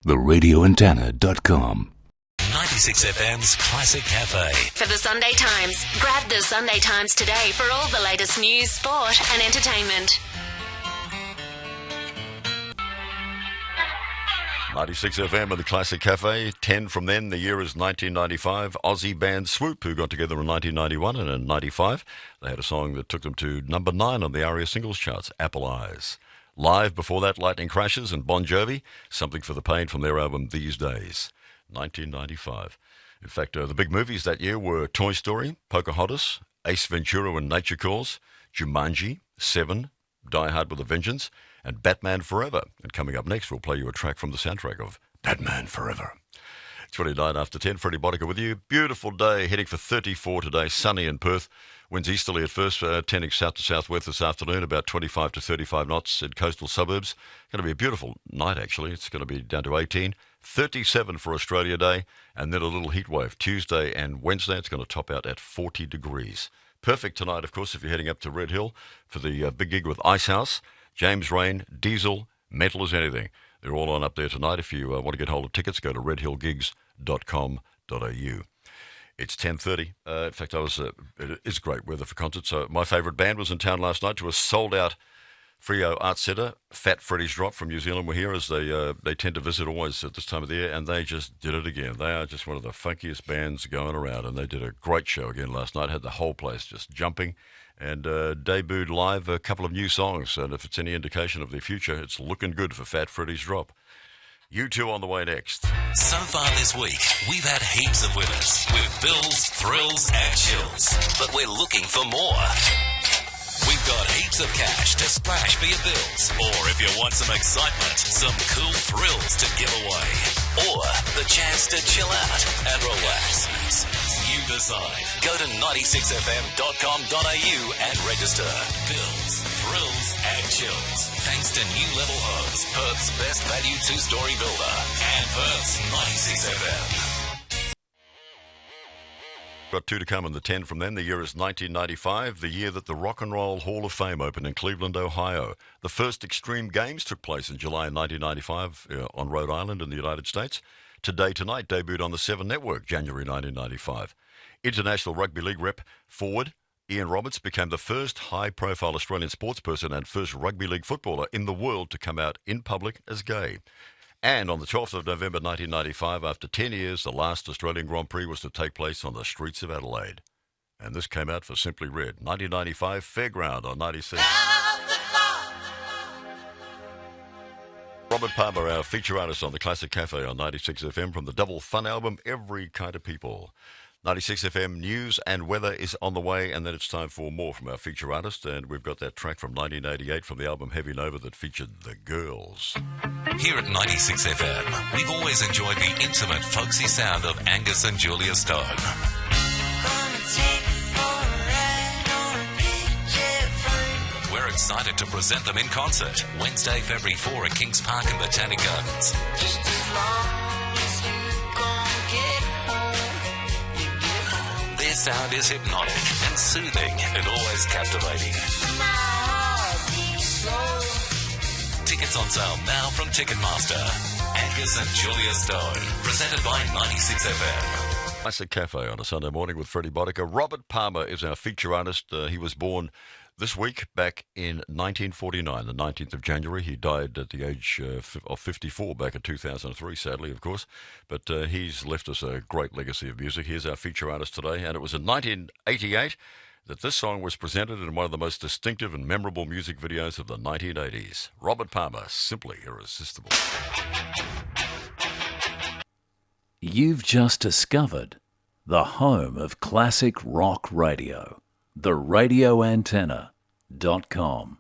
theradioantenna.com. 96 FM's Classic Cafe. For the Sunday Times, grab the Sunday Times today for all the latest news, sport and entertainment. 96 FM at the Classic Cafe. 10 from then. The year is 1995. Aussie band Swoop, who got together in 1991 and in 95. They had a song that took them to number 9 on the ARIA singles charts, Apple Eyes. Live before that, Lightning Crashes and Bon Jovi, Something for the Pain from their album These Days, 1995. In fact, the big movies that year were Toy Story, Pocahontas, Ace Ventura and Nature Calls, Jumanji, Seven, Die Hard with a Vengeance, and Batman Forever. And coming up next, we'll play you a track from the soundtrack of Batman Forever. It's 29 after 10. Freddie Botica with you. Beautiful day, heading for 34 today. Sunny in Perth. Winds easterly at first, tending south to southwest this afternoon, about 25 to 35 knots in coastal suburbs. Going to be a beautiful night, actually. It's going to be down to 18. 37 for Australia Day, and then a little heat wave. Tuesday and Wednesday, it's going to top out at 40 degrees. Perfect tonight, of course, if you're heading up to Red Hill for the big gig with Icehouse. James Rain, Diesel, Mental as Anything. They're all on up there tonight. If you want to get hold of tickets, go to redhillgigs.com.au. It's 10:30. In fact, it is great weather for concerts. So my favourite band was in town last night to a sold-out Frio Arts Centre. Fat Freddy's Drop from New Zealand were here, as they tend to visit always at this time of the year, and they just did it again. They are just one of the funkiest bands going around, and they did a great show again last night. Had the whole place just jumping. And debuted live a couple of new songs, and if it's any indication of their future, it's looking good for Fat Freddy's Drop. U2 on the way next. So far this week, we've had heaps of winners with bills, thrills and chills. But we're looking for more. We've got heaps of cash to splash for your bills. Or if you want some excitement, some cool thrills to give away. Or the chance to chill out and relax. You decide. Go to 96fm.com.au and register. Bills, thrills and chills. Thanks to New Level Homes, Perth's best value two-story builder. And Perth's 96FM. Got 2 to come in the 10 from then. The year is 1995, the year that the Rock and Roll Hall of Fame opened in Cleveland, Ohio. The first Extreme Games took place in July 1995 on Rhode Island in the United States. Today Tonight debuted on the 7 Network, January 1995. International Rugby League rep forward Ian Roberts became the first high-profile Australian sportsperson and first rugby league footballer in the world to come out in public as gay. And on the 12th of November 1995, after 10 years, the last Australian Grand Prix was to take place on the streets of Adelaide. And this came out for Simply Red. 1995 Fairground on 96. Robert Palmer, our feature artist on the Classic Cafe on 96 FM from the Double Fun album, Every Kind of People. 96 FM news and weather is on the way, and then it's time for more from our feature artist, and we've got that track from 1988 from the album Heavy Nova that featured The Girls. Here at 96 FM, we've always enjoyed the intimate, folksy sound of Angus and Julia Stone. We're excited to present them in concert Wednesday, February 4 at Kings Park and Botanic Gardens. Just as long as you gon' get home, you get home. Their sound is hypnotic and soothing and always captivating. My heart beats slow. Tickets on sale now from Ticketmaster. Angus and Julia Stone, presented by 96 FM. Classic Cafe on a Sunday morning with Freddy Botica. Robert Palmer is our feature artist. He was born this week back in 1949, the 19th of January. He died at the age of 54 back in 2003, sadly, of course. But he's left us a great legacy of music. Here's our feature artist today, and it was in 1988 that this song was presented in one of the most distinctive and memorable music videos of the 1980s. Robert Palmer, Simply Irresistible. You've just discovered the home of classic rock radio, theradioantenna.com.